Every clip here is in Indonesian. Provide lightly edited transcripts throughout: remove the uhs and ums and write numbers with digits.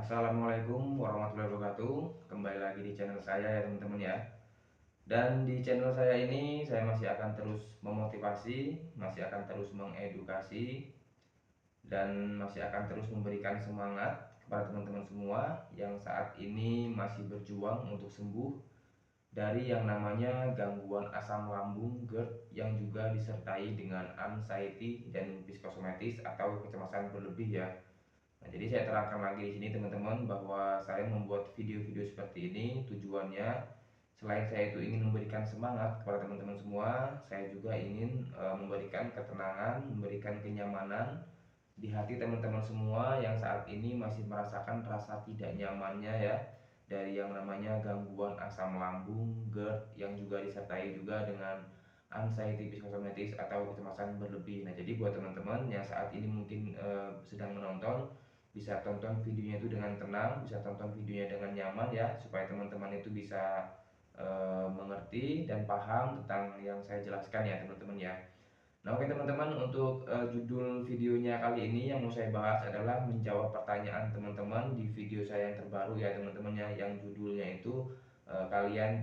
Assalamualaikum warahmatullahi wabarakatuh. Kembali lagi di channel saya ya teman-teman ya. Dan di channel saya ini saya masih akan terus memotivasi, masih akan terus mengedukasi, dan masih akan terus memberikan semangat kepada teman-teman semua yang saat ini masih berjuang untuk sembuh dari yang namanya gangguan asam lambung GERD yang juga disertai dengan anxiety dan psikosomatis atau kecemasan berlebih ya. Nah, jadi saya terangkan lagi di sini teman-teman bahwa saya membuat video-video seperti ini tujuannya selain saya itu ingin memberikan semangat kepada teman-teman semua, saya juga ingin memberikan ketenangan, memberikan kenyamanan di hati teman-teman semua yang saat ini masih merasakan rasa tidak nyamannya ya dari yang namanya gangguan asam lambung, GERD yang juga disertai juga dengan anxiety psikosomatis atau kecemasan berlebih. Nah, jadi buat teman-teman yang saat ini mungkin sedang menonton, bisa tonton videonya itu dengan tenang, bisa tonton videonya dengan nyaman ya, supaya teman-teman itu bisa mengerti dan paham tentang yang saya jelaskan ya teman-teman ya. Nah, oke teman-teman, untuk judul videonya kali ini yang mau saya bahas adalah menjawab pertanyaan teman-teman di video saya yang terbaru ya teman-teman ya, yang judulnya itu kalian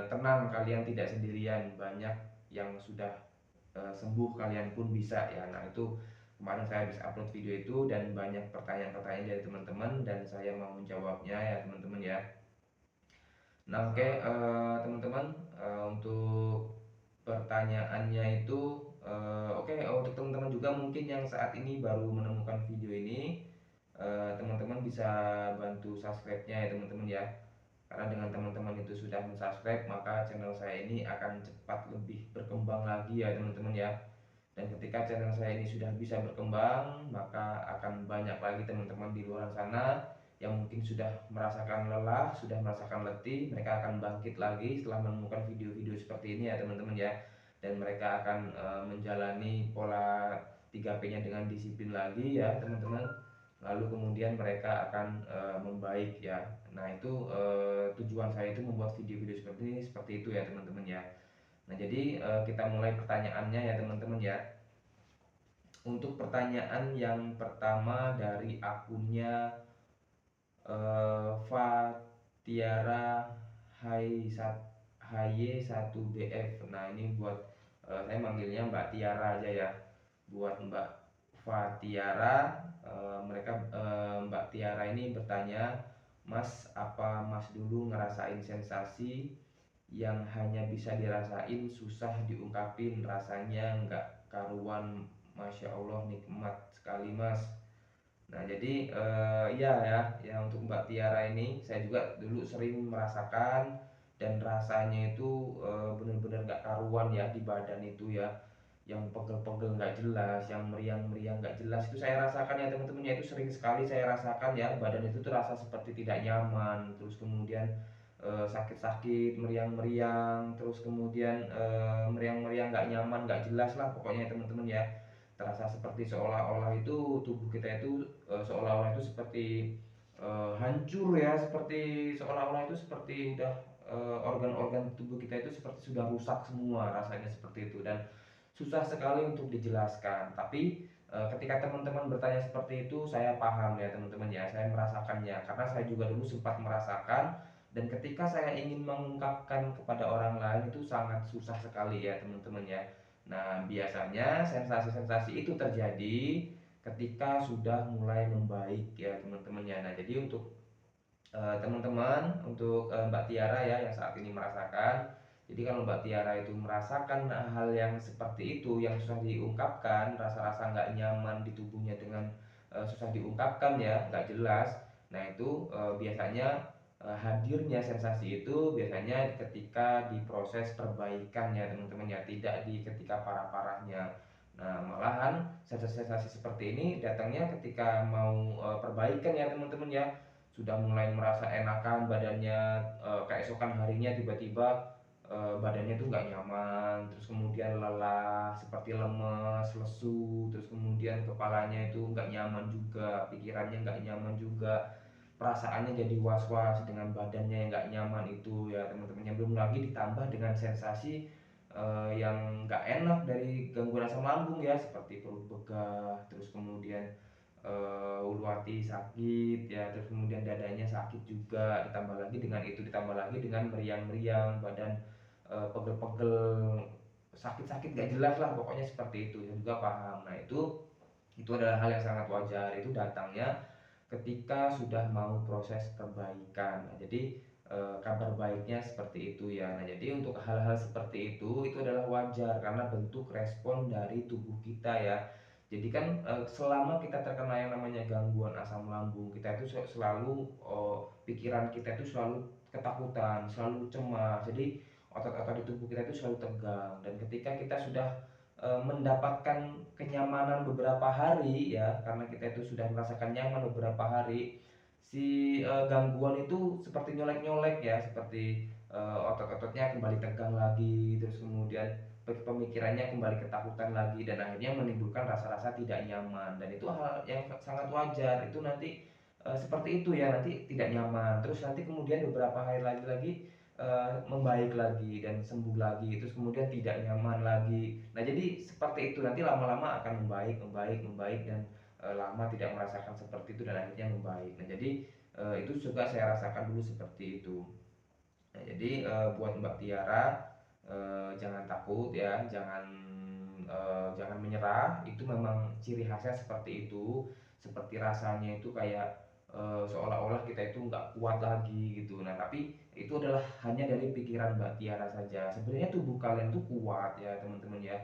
tenang, kalian tidak sendirian, banyak yang sudah sembuh, kalian pun bisa ya. Nah, itu kemarin saya habis upload video itu dan banyak pertanyaan-pertanyaan dari teman-teman dan saya mau menjawabnya ya teman-teman ya. Nah, oke teman-teman, untuk pertanyaannya itu oke, untuk teman-teman juga mungkin yang saat ini baru menemukan video ini, teman-teman bisa bantu subscribe-nya ya teman-teman ya. Karena dengan teman-teman itu sudah mensubscribe, maka channel saya ini akan cepat lebih berkembang lagi ya teman-teman ya. Dan ketika channel saya ini sudah bisa berkembang, maka akan banyak lagi teman-teman di luar sana yang mungkin sudah merasakan lelah, sudah merasakan letih, mereka akan bangkit lagi setelah menemukan video-video seperti ini ya teman-teman ya. Dan mereka akan menjalani pola 3P-nya dengan disiplin lagi ya teman-teman. Lalu kemudian mereka akan membaik ya. Nah, itu tujuan saya itu membuat video-video seperti itu ya teman-teman ya. Nah, jadi kita mulai pertanyaannya ya teman-teman ya. Untuk pertanyaan yang pertama dari akunnya Fatiara HY1BF. Nah, ini buat saya manggilnya Mbak Tiara aja ya. Buat Mbak Fatiara, Mbak Tiara ini bertanya, Mas, apa Mas dulu ngerasain sensasi yang hanya bisa dirasain, susah diungkapin, rasanya nggak karuan, Masya Allah nikmat sekali Mas. Nah, jadi iya ya, ya untuk Mbak Tiara ini saya juga dulu sering merasakan dan rasanya itu benar-benar nggak karuan ya di badan itu ya, yang pegel-pegel nggak jelas, yang meriang-meriang nggak jelas itu saya rasakan ya teman-teman ya, itu sering sekali saya rasakan ya, badan itu tuh rasa seperti tidak nyaman, terus kemudian sakit-sakit, meriang-meriang, terus kemudian meriang-meriang nggak nyaman, nggak jelas lah pokoknya ya teman-teman ya. Terasa seperti seolah-olah itu tubuh kita itu seolah-olah itu seperti hancur ya, seperti seolah-olah itu seperti udah organ-organ tubuh kita itu seperti sudah rusak semua, rasanya seperti itu dan susah sekali untuk dijelaskan. Tapi ketika teman-teman bertanya seperti itu, saya paham ya teman-teman ya, saya merasakannya karena saya juga dulu sempat merasakan, dan ketika saya ingin mengungkapkan kepada orang lain itu sangat susah sekali ya teman-teman ya. Nah, biasanya sensasi-sensasi itu terjadi ketika sudah mulai membaik ya teman-teman ya. Nah, jadi untuk teman-teman, untuk Mbak Tiara ya yang saat ini merasakan, jadi kalau Mbak Tiara itu merasakan hal yang seperti itu, yang susah diungkapkan, rasa-rasa nggak nyaman di tubuhnya dengan susah diungkapkan ya, nggak jelas. Nah, itu biasanya hadirnya sensasi itu biasanya ketika di proses perbaikan ya teman-teman ya, tidak di ketika parah-parahnya. Nah, malahan sensasi-sensasi seperti ini datangnya ketika mau perbaikan ya teman-teman ya, sudah mulai merasa enakan badannya, keesokan harinya tiba-tiba badannya tuh nggak nyaman, terus kemudian lelah, seperti lemes, lesu, terus kemudian kepalanya itu nggak nyaman juga, pikirannya nggak nyaman juga, perasaannya jadi was-was dengan badannya yang nggak nyaman itu ya teman-teman. Yang belum lagi ditambah dengan sensasi yang nggak enak dari gangguan asam lambung ya, seperti perut begah, terus kemudian ulu hati sakit ya, terus kemudian dadanya sakit juga, ditambah lagi dengan meriang-meriang, badan pegel-pegel, sakit-sakit gak jelas lah pokoknya seperti itu, saya juga paham. Nah itu adalah hal yang sangat wajar, itu datangnya ketika sudah mau proses perbaikan. Nah, jadi kabar baiknya seperti itu ya. Nah, jadi untuk hal-hal seperti itu adalah wajar karena bentuk respon dari tubuh kita ya. Jadi kan selama kita terkena yang namanya gangguan asam lambung, kita itu selalu pikiran kita itu selalu ketakutan, selalu cemas. Jadi otot-otot di tubuh kita itu selalu tegang, dan ketika kita sudah mendapatkan kenyamanan beberapa hari ya, karena kita itu sudah merasakan nyaman beberapa hari, si gangguan itu seperti nyolek-nyolek ya, seperti otot-ototnya kembali tegang lagi, terus kemudian pemikirannya kembali ketakutan lagi, dan akhirnya menimbulkan rasa-rasa tidak nyaman. Dan itu hal yang sangat wajar, itu nanti seperti itu ya, nanti tidak nyaman, terus nanti kemudian beberapa hari lagi membaik lagi dan sembuh lagi, terus kemudian tidak nyaman lagi. Nah jadi seperti itu, nanti lama-lama akan membaik, membaik, membaik, dan lama tidak merasakan seperti itu dan akhirnya membaik. Nah jadi itu juga saya rasakan dulu seperti itu. Nah jadi buat Mbak Tiara, jangan takut ya, jangan menyerah. Itu memang ciri khasnya seperti itu, seperti rasanya itu kayak seolah-olah kita itu nggak kuat lagi gitu. Nah tapi itu adalah hanya dari pikiran Mbak Tiara saja. Sebenarnya tubuh kalian tuh kuat ya teman-teman ya,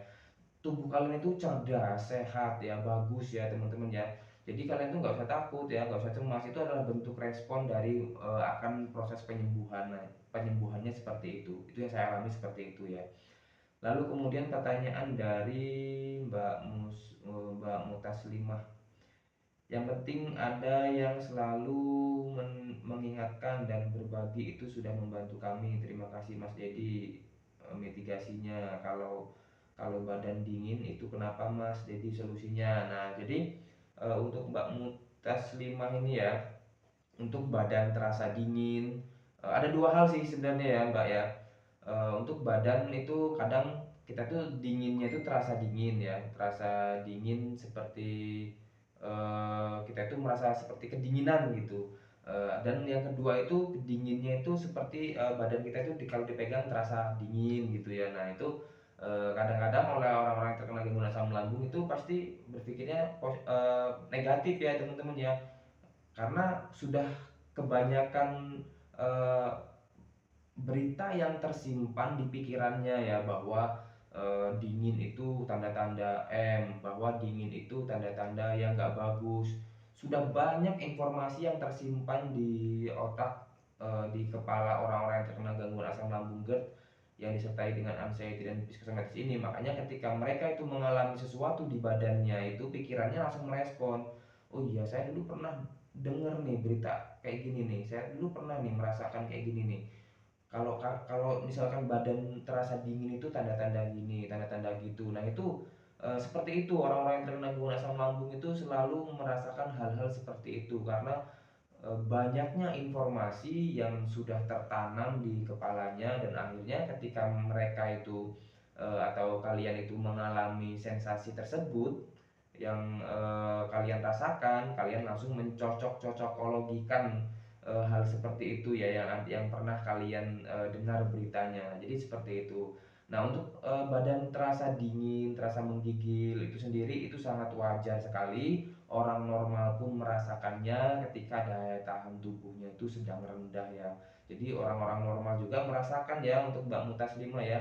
tubuh kalian itu cerdas, sehat ya, bagus ya teman-teman ya. Jadi kalian tuh nggak usah takut ya, nggak usah cemas. Itu adalah bentuk respon dari akan proses penyembuhan. Nah, penyembuhannya seperti itu. Itu yang saya alami seperti itu ya. Lalu kemudian pertanyaan dari Mbak Mutaslimah. Yang penting ada yang selalu mengingatkan dan berbagi, itu sudah membantu kami. Terima kasih Mas Dedi. Mitigasinya kalau kalau badan dingin itu kenapa Mas Dedi solusinya? Nah, jadi untuk Mbak Mutaslimah ini ya, untuk badan terasa dingin, ada dua hal sih sebenarnya ya Mbak ya. Untuk badan itu kadang kita tuh dinginnya itu terasa dingin ya, terasa dingin seperti kita itu merasa seperti kedinginan gitu. Dan yang kedua itu dinginnya itu seperti badan kita itu kalau dipegang terasa dingin gitu ya. Nah itu kadang-kadang oleh orang-orang yang terkena gangguan asam lambung itu pasti berpikirnya negatif ya teman-teman ya, karena sudah kebanyakan eh, berita yang tersimpan di pikirannya ya, bahwa dingin itu tanda-tanda bahwa dingin itu tanda-tanda yang nggak bagus. Sudah banyak informasi yang tersimpan di otak, di kepala orang-orang yang terkena gangguan asam lambung GERD yang disertai dengan anxiety dan psikosomatis ini. Makanya ketika mereka itu mengalami sesuatu di badannya, itu pikirannya langsung merespon, oh iya saya dulu pernah denger nih berita kayak gini nih, saya dulu pernah nih merasakan kayak gini nih. Kalau misalkan badan terasa dingin itu tanda-tanda gini, tanda-tanda gitu. Nah itu seperti itu, orang-orang yang terkena gangguan asam lambung itu selalu merasakan hal-hal seperti itu karena banyaknya informasi yang sudah tertanam di kepalanya, dan akhirnya ketika mereka itu atau kalian itu mengalami sensasi tersebut yang kalian rasakan, kalian langsung mencocok-cocokologikan hal seperti itu ya, yang pernah kalian dengar beritanya. Jadi seperti itu. Nah, untuk badan terasa dingin, terasa menggigil itu sendiri itu sangat wajar sekali. Orang normal pun merasakannya ketika daya tahan tubuhnya itu sedang rendah ya. Jadi orang-orang normal juga merasakan ya, untuk Mbak Mutaslimah ya.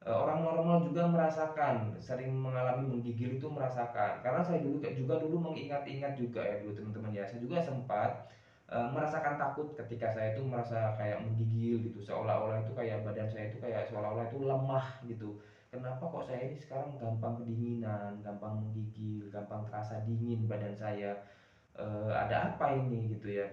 Orang normal juga merasakan, sering mengalami menggigil itu merasakan. Karena saya juga dulu mengingat-ingat juga ya dulu teman-teman ya. Saya juga sempat merasakan takut ketika saya itu merasa kayak menggigil gitu. Seolah-olah itu kayak badan saya itu kayak seolah-olah itu lemah gitu. Kenapa kok saya ini sekarang gampang kedinginan, gampang menggigil, gampang terasa dingin badan saya. Ada apa ini gitu ya?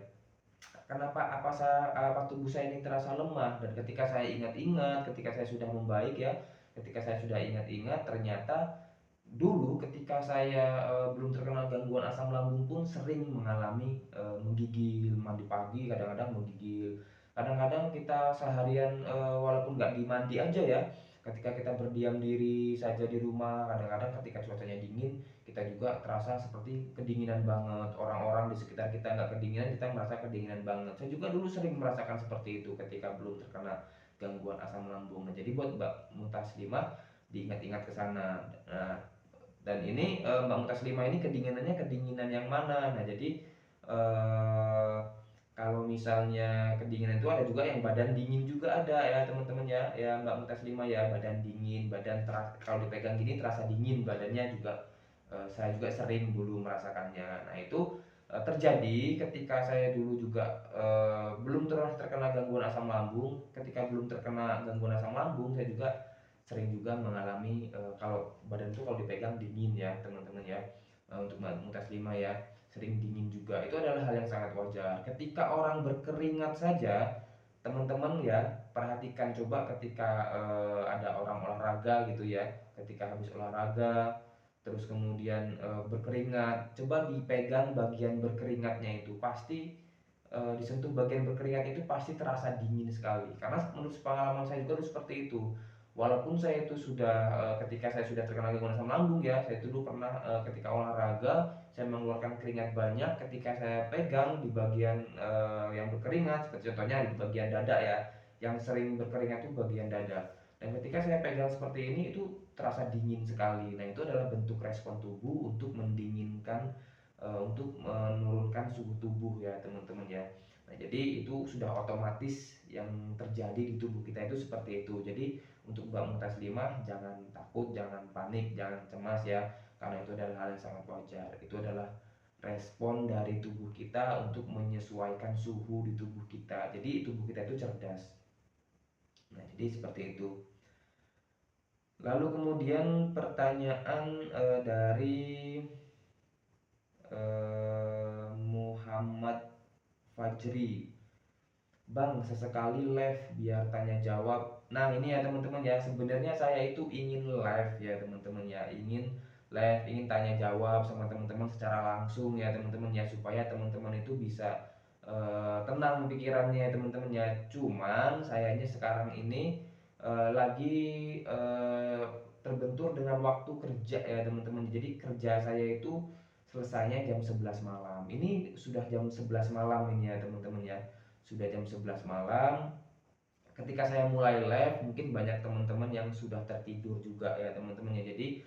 Kenapa apa tubuh saya ini terasa lemah? Dan ketika saya ingat-ingat, ketika saya sudah membaik ya, ketika saya sudah ingat-ingat, ternyata dulu ketika saya belum terkena gangguan asam lambung pun sering mengalami menggigil, mandi pagi kadang-kadang menggigil. Kadang-kadang kita seharian walaupun nggak di mandi aja ya, ketika kita berdiam diri saja di rumah, kadang-kadang ketika cuacanya dingin kita juga terasa seperti kedinginan banget. Orang-orang di sekitar kita nggak kedinginan, kita merasa kedinginan banget. Saya juga dulu sering merasakan seperti itu ketika belum terkena gangguan asam lambung. Nah, jadi buat Mbak Mutaslima diingat-ingat ke sana. Nah, dan ini Mbak Mutaslima ini kedinginannya kedinginan yang mana? Nah, jadi eh, kalau misalnya kedinginan itu ada juga yang badan dingin juga ada ya teman-teman ya Mbak Mutaslima ya, badan dingin, kalau dipegang gini terasa dingin badannya juga. Saya juga sering dulu merasakannya. Nah itu terjadi ketika saya dulu juga belum pernah terkena gangguan asam lambung. Ketika belum terkena gangguan asam lambung, saya juga sering juga mengalami kalau badan tuh kalau dipegang dingin ya teman-teman ya. Untuk mutas 5 ya, sering dingin juga. Itu adalah hal yang sangat wajar. Ketika orang berkeringat saja, teman-teman ya, perhatikan coba ketika ada orang olahraga gitu ya, ketika habis olahraga terus kemudian berkeringat, coba dipegang bagian berkeringatnya itu, pasti disentuh bagian berkeringat itu pasti terasa dingin sekali. Karena menurut pengalaman saya juga dulu seperti itu. Walaupun saya itu sudah ketika saya sudah terkena gangguan asam lambung ya, saya itu dulu pernah ketika olahraga saya mengeluarkan keringat banyak. Ketika saya pegang di bagian yang berkeringat, seperti contohnya di bagian dada ya, yang sering berkeringat itu bagian dada. Dan ketika saya pegang seperti ini itu terasa dingin sekali. Nah, itu adalah bentuk respon tubuh untuk mendinginkan, untuk menurunkan suhu tubuh ya teman-teman ya. Nah, jadi itu sudah otomatis yang terjadi di tubuh kita itu seperti itu. Jadi untuk Mbak Mutaslimah jangan takut, jangan panik, jangan cemas ya. Karena itu adalah hal yang sangat wajar. Itu adalah respon dari tubuh kita untuk menyesuaikan suhu di tubuh kita. Jadi tubuh kita itu cerdas. Nah, jadi seperti itu. Lalu kemudian pertanyaan dari Muhammad Fajri. Bang, sesekali live biar tanya jawab. Nah, ini ya teman-teman ya, sebenarnya saya itu ingin live ya teman-teman ya, ingin live, ingin tanya jawab sama teman-teman secara langsung ya teman-teman ya, supaya teman-teman itu bisa tenang pikirannya ya teman-teman ya. Cuman sayanya sekarang ini lagi terbentur dengan waktu kerja ya teman-teman. Jadi kerja saya itu selesainya jam 11 malam. Ini sudah jam 11 malam ini ya teman-teman ya. Sudah jam 11 malam. Ketika saya mulai live, mungkin banyak teman-teman yang sudah tertidur juga ya teman-teman ya. Jadi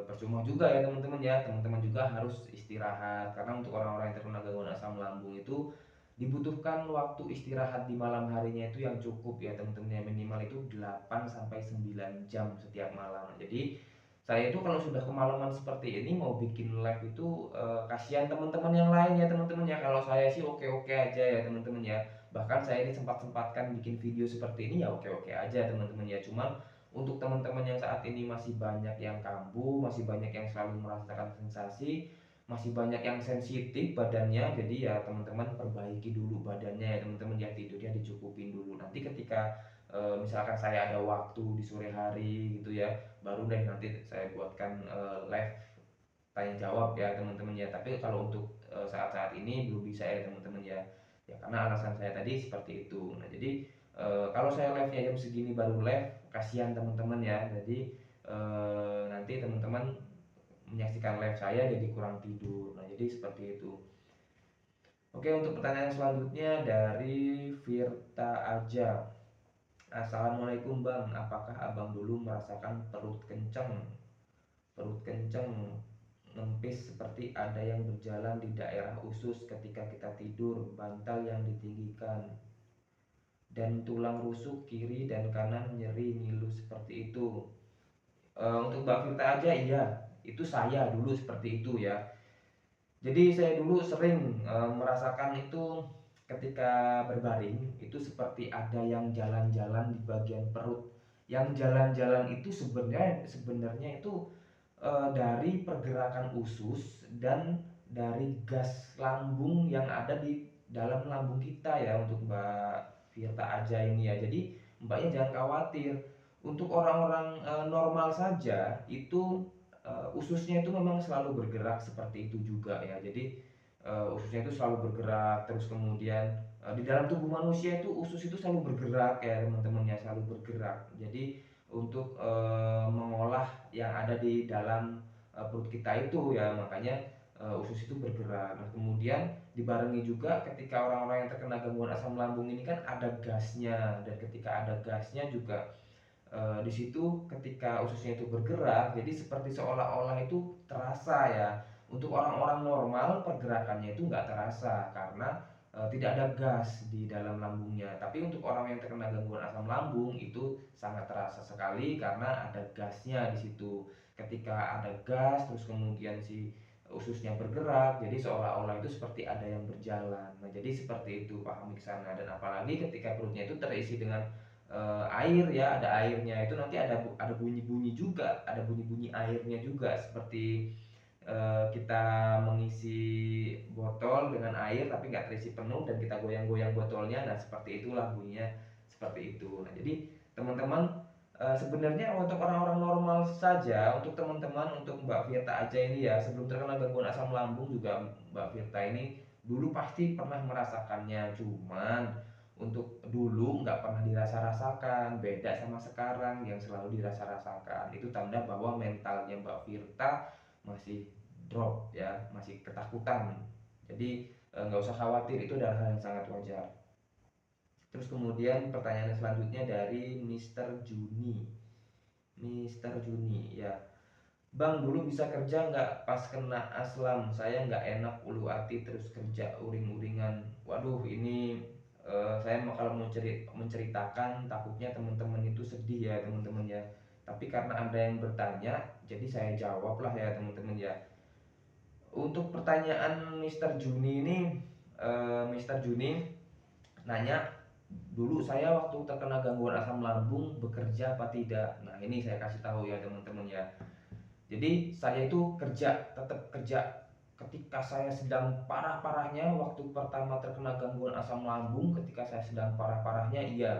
percuma juga ya teman-teman ya. Teman-teman juga harus istirahat karena untuk orang-orang yang terkena gangguan asam lambung itu dibutuhkan waktu istirahat di malam harinya itu yang cukup ya teman-teman ya, minimal itu 8 sampai 9 jam setiap malam. Jadi saya itu kalau sudah kemalaman seperti ini mau bikin live itu kasihan teman-teman yang lain ya teman-teman ya. Kalau saya sih oke-oke aja ya teman-teman ya. Bahkan saya ini sempat-sempatkan bikin video seperti ini ya oke-oke aja teman-teman ya. Cuman untuk teman-teman yang saat ini masih banyak yang kambuh, masih banyak yang selalu merasakan sensasi, masih banyak yang sensitif badannya, jadi ya teman-teman perbaiki dulu badannya ya teman-teman ya, tidurnya dicukupin dulu. Nanti ketika misalkan saya ada waktu di sore hari gitu ya, baru deh nanti saya buatkan live tanya jawab ya teman-teman ya. Tapi kalau untuk saat-saat ini belum bisa ya teman-teman ya, ya karena alasan saya tadi seperti itu. Nah jadi kalau saya live nya jam segini baru live, kasihan teman-teman ya. Jadi nanti teman-teman menyaksikan live saya jadi kurang tidur. Nah jadi seperti itu. Oke, untuk pertanyaan selanjutnya dari Virta Aja. Assalamualaikum Bang, apakah abang dulu merasakan perut kencang? Perut kencang, ngempis seperti ada yang berjalan di daerah usus ketika kita tidur, bantal yang ditinggikan, dan tulang rusuk kiri dan kanan nyeri ngilu seperti itu. Untuk Mbak Firta aja iya, itu saya dulu seperti itu ya. Jadi saya dulu sering merasakan itu ketika berbaring itu seperti ada yang jalan-jalan di bagian perut. Yang jalan-jalan itu sebenarnya itu dari pergerakan usus dan dari gas lambung yang ada di dalam lambung kita ya untuk Mbak Firta aja ini ya. Jadi Mbaknya jangan khawatir. Untuk orang-orang normal saja itu ususnya itu memang selalu bergerak seperti itu juga ya. Jadi ususnya itu selalu bergerak, terus kemudian di dalam tubuh manusia itu usus itu selalu bergerak ya teman-teman ya, selalu bergerak. Jadi untuk mengolah yang ada di dalam perut kita itu ya, makanya usus itu bergerak. Nah kemudian dibarengi juga ketika orang-orang yang terkena gangguan asam lambung ini kan ada gasnya, dan ketika ada gasnya juga di situ ketika ususnya itu bergerak, jadi seperti seolah-olah itu terasa ya. Untuk orang-orang normal pergerakannya itu nggak terasa karena tidak ada gas di dalam lambungnya. Tapi untuk orang yang terkena gangguan asam lambung itu sangat terasa sekali karena ada gasnya di situ. Ketika ada gas, terus kemudian si ususnya bergerak, jadi seolah-olah itu seperti ada yang berjalan. Nah, jadi seperti itu, pahami ke sana. Dan apalagi ketika perutnya itu terisi dengan air ya, ada airnya itu nanti ada bunyi-bunyi juga, ada bunyi-bunyi airnya juga seperti kita mengisi botol dengan air tapi nggak terisi penuh dan kita goyang-goyang botolnya, nah seperti itulah bunyinya, seperti itu. Nah jadi teman-teman, sebenarnya untuk orang-orang normal saja, untuk teman-teman, untuk Mbak Firta aja ini ya, sebelum terkena gangguan asam lambung juga Mbak Firta ini dulu pasti pernah merasakannya, cuman untuk dulu nggak pernah dirasa-rasakan, beda sama sekarang yang selalu dirasa-rasakan. Itu tanda bahwa mentalnya Mbak Firta masih drop ya, masih ketakutan. Jadi nggak usah khawatir, itu adalah hal yang sangat wajar. Terus kemudian pertanyaan selanjutnya dari Mister Juni. Mister Juni ya, Bang dulu bisa kerja nggak pas kena aslam? Saya nggak enak ulu hati terus kerja uring-uringan. Waduh ini saya kalau mau menceritakan takutnya teman-teman itu sedih ya teman-teman ya. Tapi karena ada yang bertanya, jadi saya jawab lah ya teman-teman ya. Untuk pertanyaan Mister Juni ini, Mister Juni nanya dulu saya waktu terkena gangguan asam lambung bekerja apa tidak. Nah ini saya kasih tahu ya teman-teman ya. Jadi saya itu kerja, tetap kerja. Ketika saya sedang parah-parahnya, waktu pertama terkena gangguan asam lambung, ketika saya sedang parah-parahnya, iya,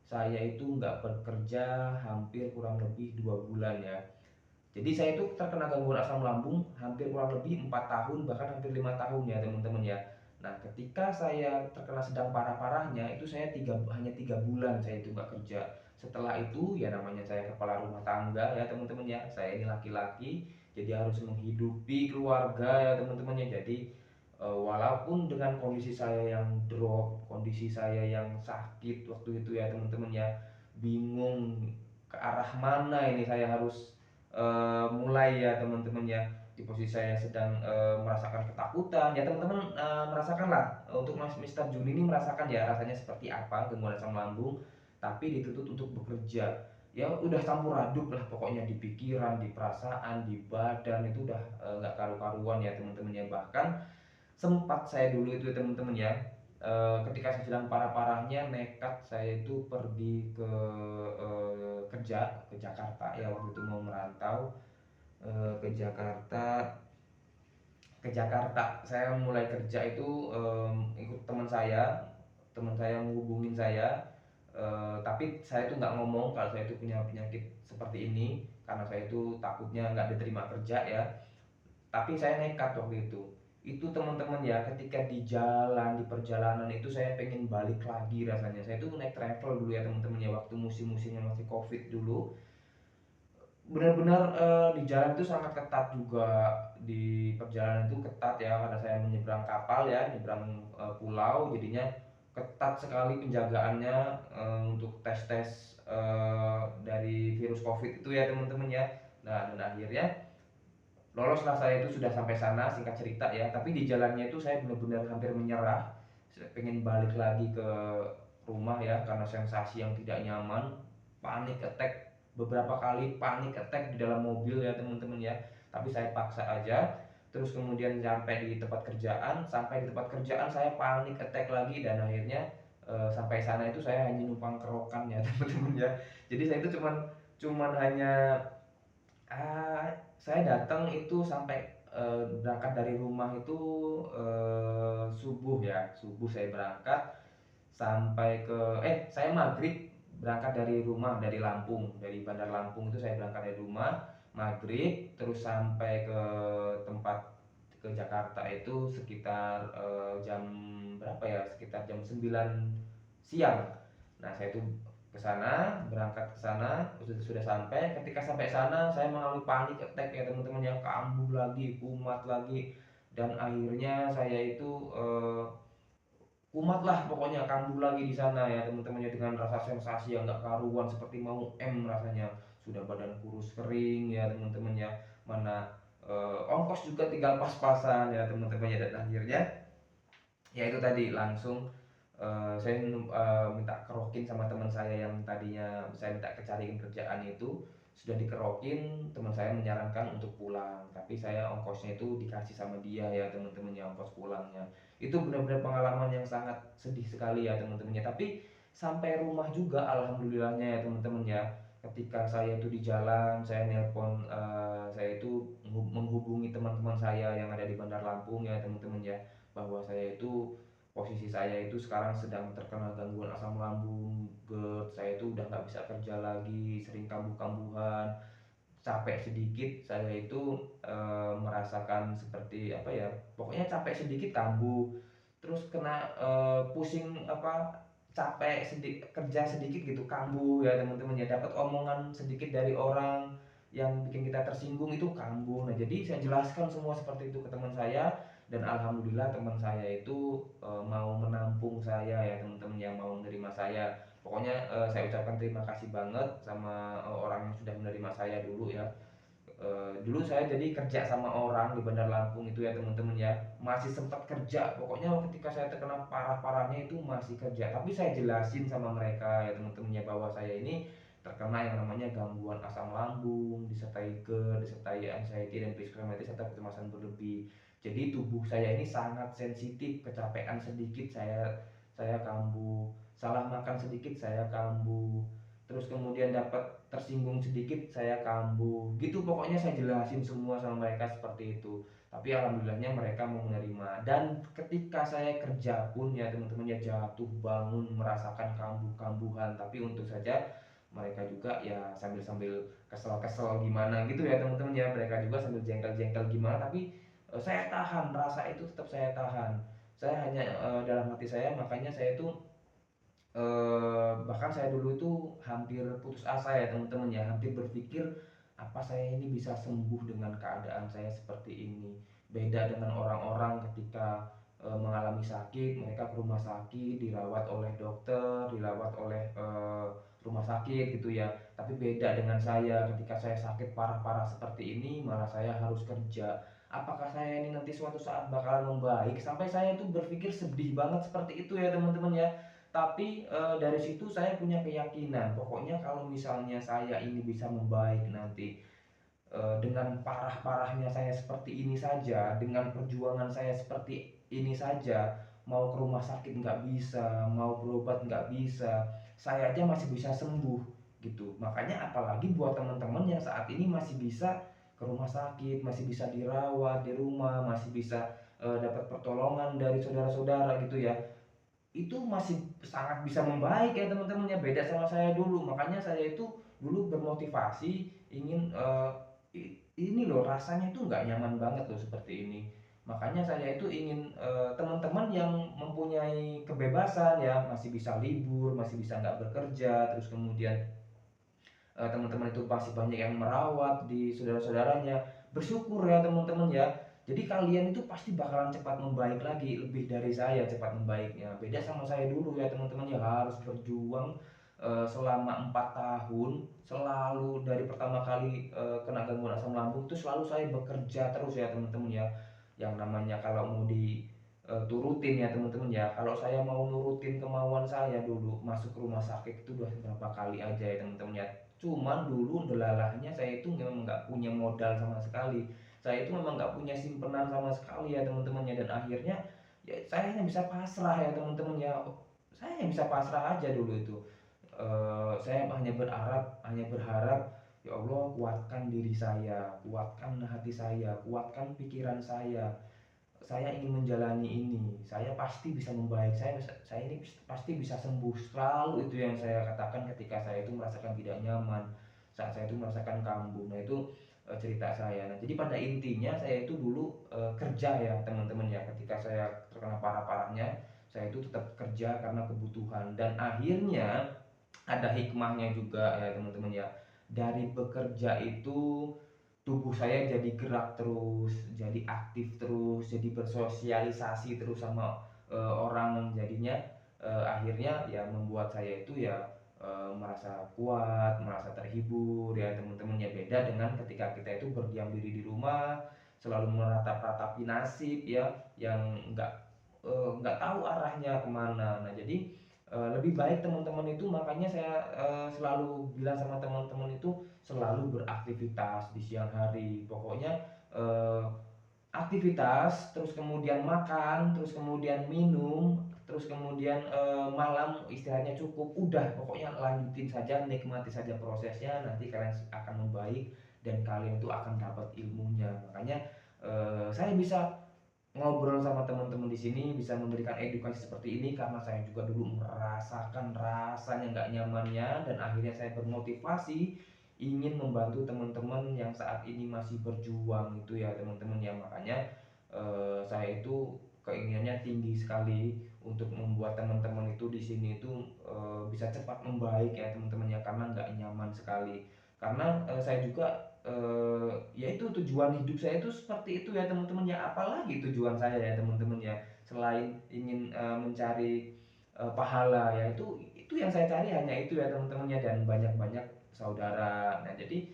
saya itu nggak bekerja hampir kurang lebih 2 bulan ya. Jadi saya itu terkena gangguan asam lambung hampir kurang lebih 4 tahun, bahkan hampir 5 tahun ya teman-teman ya. Nah ketika saya terkena sedang parah-parahnya itu saya hanya 3 bulan saya itu nggak kerja. Setelah itu ya namanya saya kepala rumah tangga ya teman-teman ya. Saya ini laki-laki jadi harus menghidupi keluarga ya teman-teman ya. Jadi walaupun dengan kondisi saya yang drop, kondisi saya yang sakit waktu itu ya teman-teman ya, bingung ke arah mana ini saya harus mulai ya teman-teman ya. Di posisi saya sedang merasakan ketakutan ya teman-teman, merasakan lah untuk Mas Mister Juni ini merasakan ya rasanya seperti apa gangguan asam lambung, tapi dituntut untuk bekerja ya udah campur aduk lah pokoknya, di pikiran, di perasaan, di badan itu udah nggak karu-karuan ya teman-teman ya. Bahkan sempat saya dulu itu teman-teman ya, ketika saya sedang parah-parahnya nekat saya itu pergi kerja ke Jakarta ya, waktu itu mau merantau ke Jakarta. Saya mulai kerja itu ikut teman saya menghubungin saya, tapi saya itu nggak ngomong kalau saya itu punya penyakit seperti ini karena saya itu takutnya nggak diterima kerja ya. Tapi saya nekat waktu itu teman-teman ya, ketika di jalan, di perjalanan itu saya pengen balik lagi rasanya. Saya tuh naik travel dulu ya teman-teman ya, waktu musim-musimnya masih covid dulu, benar-benar di jalan itu sangat ketat juga. Di perjalanan itu ketat ya karena saya menyeberang kapal ya, nyeberang pulau, jadinya ketat sekali penjagaannya untuk tes-tes dari virus covid itu ya teman-teman ya. Nah dan akhirnya loloslah saya itu, sudah sampai sana singkat cerita ya. Tapi di jalannya itu saya benar-benar hampir menyerah, saya pengen balik lagi ke rumah ya karena sensasi yang tidak nyaman, panik attack, beberapa kali panik attack di dalam mobil ya teman-teman ya. Tapi saya paksa aja, terus kemudian sampai di tempat kerjaan saya panik attack lagi, dan akhirnya sampai sana itu saya hanya numpang kerokan ya teman-teman ya. Jadi saya itu cuman cuman hanya saya datang itu sampai berangkat dari rumah itu subuh ya, subuh saya berangkat sampai ke saya maghrib berangkat dari rumah, dari Lampung, dari Bandar Lampung itu saya berangkat dari rumah maghrib, terus sampai ke tempat ke Jakarta itu sekitar jam berapa ya, sekitar jam 9 siang. Nah saya itu ke sana, berangkat ke sana, sudah sampai. Ketika sampai sana, saya mengalami panik attack ya teman-teman ya, kambuh lagi, kumat lagi, dan akhirnya saya itu kumat lah pokoknya, kambuh lagi di sana ya teman-teman ya, dengan rasa sensasi yang nggak karuan seperti mau rasanya, sudah badan kurus kering ya teman-teman ya, mana ongkos juga tinggal pas-pasan ya teman-teman ya. Dan akhirnya ya itu tadi langsung saya minta kerokin sama teman saya yang tadinya saya minta cariin kerjaan itu, sudah dikerokin. Teman saya menyarankan untuk pulang, tapi saya ongkosnya itu dikasih sama dia ya teman-teman ya, ongkos pulangnya. Itu benar-benar pengalaman yang sangat sedih sekali ya teman-teman ya, tapi sampai rumah juga alhamdulillahnya ya teman-teman ya. Ketika saya itu di jalan, saya nelpon, saya itu menghubungi teman-teman saya yang ada di Bandar Lampung ya teman-teman ya, bahwa saya itu posisi saya itu sekarang sedang terkena gangguan asam lambung, GERD, saya itu udah nggak bisa kerja lagi, sering kambuh-kambuhan, capek sedikit saya itu merasakan seperti apa ya, pokoknya capek sedikit kambuh, terus kena pusing apa, capek sedikit kerja sedikit gitu kambuh ya teman-teman ya, dapat omongan sedikit dari orang yang bikin kita tersinggung itu kambuh. Nah jadi saya jelaskan semua seperti itu ke teman saya, dan alhamdulillah teman saya itu mau menampung saya ya teman-teman yang mau menerima saya. Pokoknya saya ucapkan terima kasih banget sama orang yang sudah menerima saya dulu ya. Dulu saya jadi kerja sama orang di Bandar Lampung itu ya teman-teman ya, masih sempat kerja, pokoknya ketika saya terkena parah-parahnya itu masih kerja, tapi saya jelasin sama mereka ya teman-teman ya, bahwa saya ini terkena yang namanya gangguan asam lambung disertai GERD, disertai anxiety dan psikosomatis serta kecemasan berlebih. Jadi tubuh saya ini sangat sensitif, kecapean sedikit saya kambuh, salah makan sedikit saya kambuh, terus kemudian dapat tersinggung sedikit saya kambuh gitu. Pokoknya saya jelasin semua sama mereka seperti itu, tapi alhamdulillahnya mereka mau menerima. Dan ketika saya kerja pun ya teman-teman ya, jatuh bangun merasakan kambuh-kambuhan, tapi untuk saja mereka juga ya sambil-sambil kesel-kesel gimana gitu ya teman-teman ya, mereka juga sambil jengkel-jengkel gimana, tapi saya tahan, rasa itu tetap saya tahan. Saya hanya dalam hati saya, makanya saya itu bahkan saya dulu itu hampir putus asa ya teman-teman ya, hampir berpikir apa saya ini bisa sembuh dengan keadaan saya seperti ini. Beda dengan orang-orang ketika mengalami sakit, mereka ke rumah sakit, dirawat oleh dokter, dirawat oleh rumah sakit gitu ya. Tapi beda dengan saya, ketika saya sakit parah-parah seperti ini, malah saya harus kerja. Apakah saya ini nanti suatu saat bakalan membaik? Sampai saya itu berpikir sedih banget seperti itu ya teman-teman ya. Tapi dari situ saya punya keyakinan, pokoknya kalau misalnya saya ini bisa membaik nanti, dengan parah-parahnya saya seperti ini saja, dengan perjuangan saya seperti ini saja, mau ke rumah sakit nggak bisa, mau berobat nggak bisa, saya aja masih bisa sembuh gitu. Makanya apalagi buat teman-teman yang saat ini masih bisa ke rumah sakit, masih bisa dirawat di rumah, masih bisa dapat pertolongan dari saudara-saudara gitu ya, itu masih sangat bisa membaik ya teman-teman ya, beda sama saya dulu. Makanya saya itu dulu bermotivasi ingin ini loh, rasanya itu nggak nyaman banget loh seperti ini. Makanya saya itu ingin teman-teman yang mempunyai kebebasan ya, masih bisa libur, masih bisa nggak bekerja, terus kemudian teman-teman itu pasti banyak yang merawat di saudara-saudaranya, bersyukur ya teman-teman ya. Jadi kalian itu pasti bakalan cepat membaik lagi, lebih dari saya cepat membaiknya. Beda sama saya dulu ya teman-teman ya, harus berjuang selama 4 tahun, selalu dari pertama kali kena gangguan asam lambung itu selalu saya bekerja terus ya teman-teman ya. Yang namanya kalau mau turutin ya teman-teman ya, kalau saya mau nurutin kemauan saya dulu masuk ke rumah sakit itu udah berapa kali aja ya teman-teman ya. Cuman dulu delalahnya saya itu memang nggak punya modal sama sekali, saya itu memang nggak punya simpenan sama sekali ya teman-teman ya. Dan akhirnya ya saya hanya bisa pasrah ya teman-teman ya, saya hanya bisa pasrah aja dulu itu. Saya hanya berharap, ya Allah kuatkan diri saya, kuatkan hati saya, kuatkan pikiran saya ingin menjalani ini, saya pasti bisa membaik, saya ini pasti bisa sembuh, selalu itu yang saya katakan ketika saya itu merasakan tidak nyaman, saat saya itu merasakan kambuh. Nah itu cerita saya. Nah jadi pada intinya saya itu dulu kerja ya teman-teman ya, ketika saya terkena parah-parahnya saya itu tetap kerja karena kebutuhan, dan akhirnya ada hikmahnya juga ya teman-teman ya. Dari bekerja itu tubuh saya jadi gerak terus, jadi aktif terus, jadi bersosialisasi terus sama orang, jadinya akhirnya ya membuat saya itu ya merasa kuat, merasa terhibur ya teman-teman ya. Beda dengan ketika kita itu berdiam diri di rumah, selalu meratap-ratapi nasib ya, yang nggak tahu arahnya kemana. Nah jadi lebih baik teman-teman itu, makanya saya selalu bilang sama teman-teman itu selalu beraktivitas di siang hari. Pokoknya eh, aktivitas, terus kemudian makan, terus kemudian minum, terus kemudian malam istirahatnya cukup. Udah, pokoknya lanjutin saja, nikmati saja prosesnya. Nanti kalian akan membaik dan kalian itu akan dapat ilmunya. Makanya saya bisa ngobrol sama teman-teman di sini, bisa memberikan edukasi seperti ini karena saya juga dulu merasakan rasanya nggak nyamannya, dan akhirnya saya bermotivasi ingin membantu teman-teman yang saat ini masih berjuang itu ya teman-teman ya. Makanya saya itu keinginannya tinggi sekali untuk membuat teman-teman itu di sini itu bisa cepat membaik ya teman-teman ya, karena nggak nyaman sekali. Karena saya juga ya itu tujuan hidup saya itu seperti itu ya teman-teman ya. Apalagi tujuan saya ya teman-teman ya, selain ingin mencari pahala ya, itu yang saya cari hanya itu ya teman-teman ya, dan banyak-banyak saudara. Nah jadi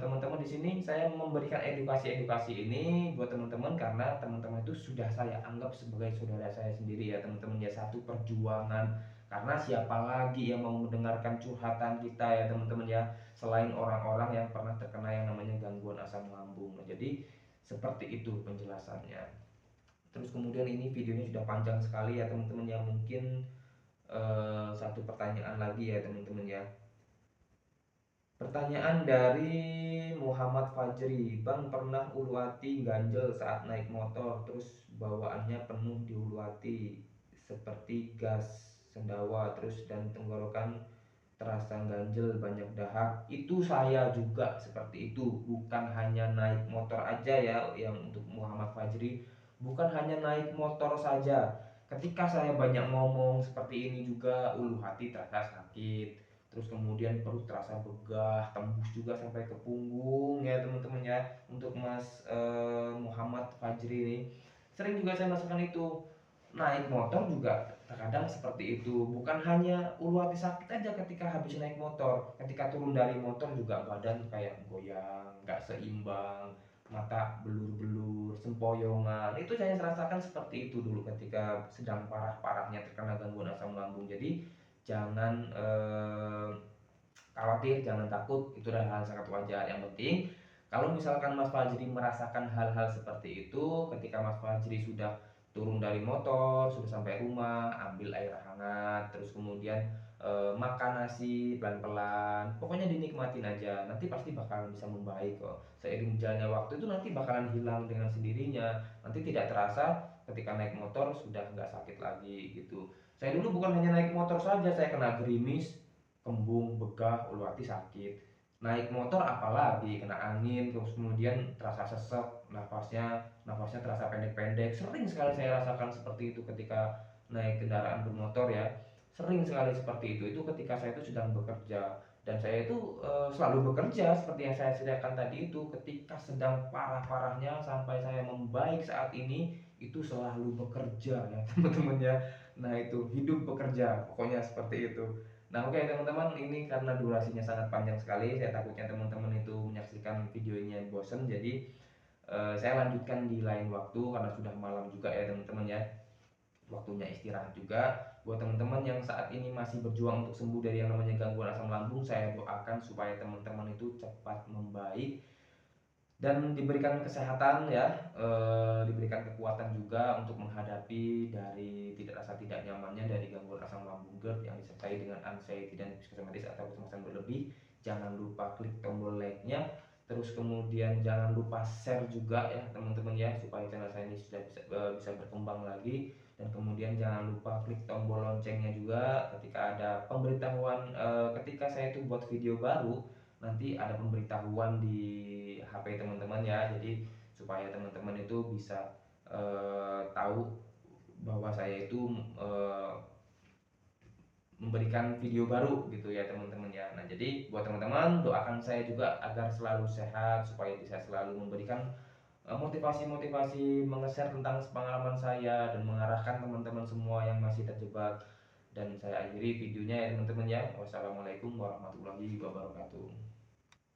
teman-teman di sini saya memberikan edukasi-edukasi ini buat teman-teman karena teman-teman itu sudah saya anggap sebagai saudara saya sendiri ya teman-teman ya, satu perjuangan. Karena siapa lagi yang mau mendengarkan curhatan kita ya teman-teman ya, selain orang-orang yang pernah terkena yang namanya gangguan asam lambung. Nah, jadi seperti itu penjelasannya. Terus kemudian ini videonya sudah panjang sekali ya teman-teman ya, mungkin satu pertanyaan lagi ya teman-teman ya. Pertanyaan dari Muhammad Fajri, Bang pernah Uluwati ganjel saat naik motor, terus bawaannya penuh di Uluwati seperti gas sendawa, terus dan tenggorokan terasa ganjel, banyak dahak. Itu saya juga seperti itu, bukan hanya naik motor aja ya yang untuk Muhammad Fajri, bukan hanya naik motor saja. Ketika saya banyak ngomong seperti ini juga ulu hati terasa sakit, terus kemudian perut terasa begah, tembus juga sampai ke punggung ya teman-teman ya. Untuk Mas Muhammad Fajri ini sering juga saya merasakan itu. Naik motor juga terkadang seperti itu, bukan hanya ulu hati sakit aja ketika habis naik motor, ketika turun dari motor juga badan kayak goyang, nggak seimbang, mata belur-belur, sempoyongan. Itu saya rasakan seperti itu dulu ketika sedang parah-parahnya terkena gangguan asam lambung. Jadi jangan khawatir, jangan takut, itu adalah hal sangat wajar. Yang penting kalau misalkan Mas Fajri merasakan hal-hal seperti itu, ketika Mas Fajri sudah turun dari motor, sudah sampai rumah, ambil air hangat, terus kemudian makan nasi pelan-pelan, pokoknya dinikmatin aja, nanti pasti bakalan bisa membaik kok. Seiring jalannya waktu itu nanti bakalan hilang dengan sendirinya, nanti tidak terasa ketika naik motor sudah nggak sakit lagi gitu. Saya dulu bukan hanya naik motor saja, saya kena gerimis, kembung, begah, ulu hati sakit. Naik motor apalagi kena angin, terus kemudian terasa sesek, nafasnya terasa pendek-pendek. Sering sekali saya rasakan seperti itu ketika naik kendaraan bermotor ya. Sering sekali seperti itu ketika saya itu sedang bekerja. Dan saya itu selalu bekerja seperti yang saya sediakan tadi itu. Ketika sedang parah-parahnya sampai saya membaik saat ini, itu selalu bekerja ya teman-teman ya. Nah itu hidup bekerja, pokoknya seperti itu. Nah oke teman-teman, ini karena durasinya sangat panjang sekali, saya takutnya teman-teman itu menyaksikan videonya bosen, jadi saya lanjutkan di lain waktu karena sudah malam juga ya teman-teman ya, waktunya istirahat juga. Buat teman-teman yang saat ini masih berjuang untuk sembuh dari yang namanya gangguan asam lambung, saya doakan supaya teman-teman itu cepat membaik dan diberikan kesehatan ya, diberikan kekuatan juga untuk menghadapi dari tidak rasa tidak nyamannya dari gangguan asam lambung GERD yang disertai dengan anxiety dan psikosomatis atau kecemasan berlebih. Jangan lupa klik tombol like-nya, terus kemudian jangan lupa share juga ya teman-teman ya, supaya channel saya ini sudah bisa berkembang lagi. Dan kemudian jangan lupa klik tombol loncengnya juga ketika ada pemberitahuan, ketika saya itu buat video baru, nanti ada pemberitahuan di HP teman-teman ya. Jadi supaya teman-teman itu bisa tahu bahwa saya itu memberikan video baru gitu ya teman-teman ya. Nah, jadi buat teman-teman doakan saya juga agar selalu sehat, supaya bisa selalu memberikan motivasi-motivasi, mengeser tentang pengalaman saya dan mengarahkan teman-teman semua yang masih terjebak. Dan saya akhiri videonya ya teman-teman ya. Wassalamualaikum warahmatullahi wabarakatuh.